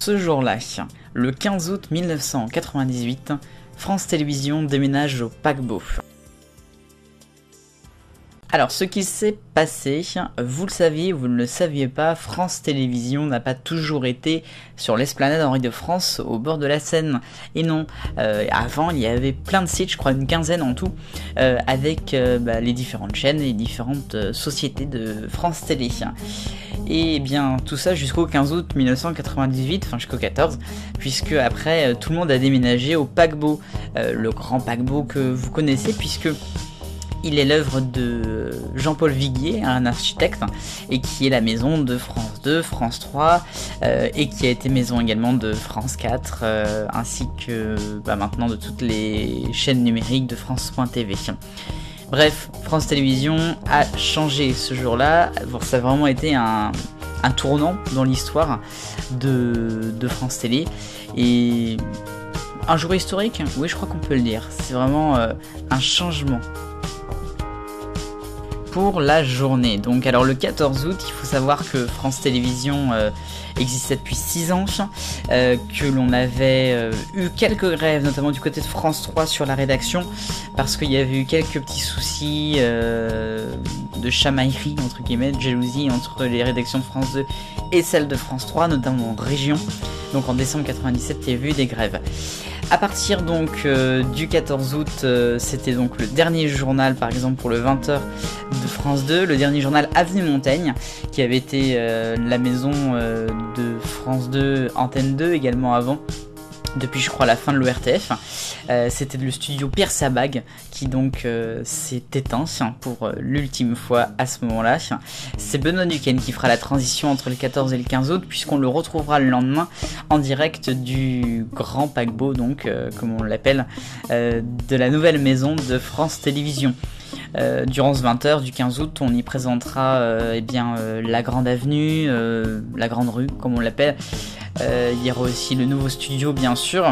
ce jour-là, le 15 août 1998, France Télévisions déménage au paquebot. Alors, ce qui s'est passé, vous le saviez, vous ne le saviez pas, France Télévisions n'a pas toujours été sur l'esplanade Henri de France au bord de la Seine. Et non, avant il y avait plein de sites, je crois une quinzaine en tout, avec les différentes chaînes et les différentes sociétés de France Télé. Et bien tout ça jusqu'au 15 août 1998, enfin jusqu'au 14, puisque après tout le monde a déménagé au paquebot, le grand paquebot que vous connaissez, puisque il est l'œuvre de Jean-Paul Viguier, un architecte, et qui est la maison de France 2, France 3, et qui a été maison également de France 4, ainsi que maintenant de toutes les chaînes numériques de France.tv. Bref, France Télévisions a changé ce jour-là. Bon, ça a vraiment été un tournant dans l'histoire de France Télé, et un jour historique, oui je crois qu'on peut le dire. C'est vraiment un changement pour la journée. Donc alors le 14 août, il faut savoir que France Télévisions existait depuis 6 ans, que l'on avait eu quelques grèves, notamment du côté de France 3 sur la rédaction, parce qu'il y avait eu quelques petits soucis de chamaillerie, entre guillemets, de jalousie entre les rédactions de France 2 et celles de France 3, notamment en région. Donc en décembre 97, il y avait eu des grèves. À partir donc du 14 août, c'était donc le dernier journal, par exemple pour le 20h de France 2, le dernier journal Avenue Montaigne, qui avait été la maison de France 2, Antenne 2 également avant, depuis je crois la fin de l'ORTF. C'était le studio Pierre Sabag qui donc s'est éteint pour l'ultime fois à ce moment-là. C'est Benoît Duquesne qui fera la transition entre le 14 et le 15 août, puisqu'on le retrouvera le lendemain en direct du grand paquebot, donc comme on l'appelle, de la nouvelle maison de France Télévisions. Durant ce 20h du 15 août, on y présentera la grande avenue, la grande rue comme on l'appelle. Il y aura aussi le nouveau studio bien sûr.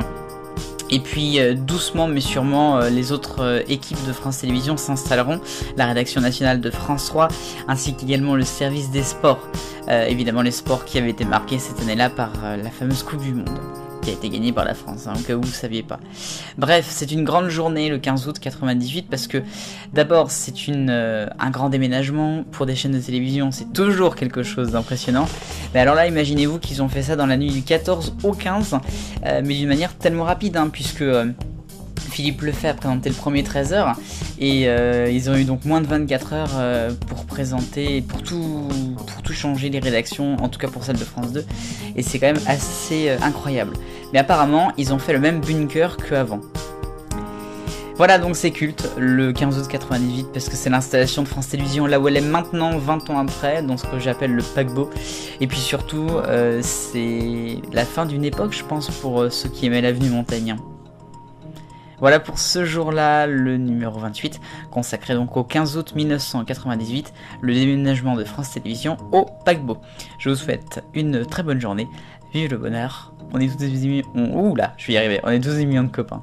Et puis doucement mais sûrement les autres équipes de France Télévisions s'installeront, la rédaction nationale de France 3 ainsi qu'également le service des sports, évidemment les sports qui avaient été marqués cette année-là par la fameuse Coupe du Monde qui a été gagnée par la France, au cas où vous ne saviez pas. Bref, c'est une grande journée le 15 août 98 parce que d'abord c'est un grand déménagement pour des chaînes de télévision, c'est toujours quelque chose d'impressionnant. Mais alors là, imaginez-vous qu'ils ont fait ça dans la nuit du 14 au 15, mais d'une manière tellement rapide, puisque Philippe Lefebvre a présenté le premier 13h et ils ont eu donc moins de 24 heures pour présenter, pour tout changer les rédactions, en tout cas pour celle de France 2, et c'est quand même assez incroyable. Mais apparemment, ils ont fait le même bunker qu'avant. Voilà, donc c'est culte, le 15 août 98, parce que c'est l'installation de France Télévisions là où elle est maintenant, 20 ans après, dans ce que j'appelle le paquebot. Et puis surtout, c'est la fin d'une époque, je pense, pour ceux qui aimaient l'avenue Montaigne. Voilà pour ce jour-là, le numéro 28, consacré donc au 15 août 1998, le déménagement de France Télévisions au paquebot. Je vous souhaite une très bonne journée, vive le bonheur, on est tous des millions... Ouh là, je vais y arriver, on est tous des millions de copains.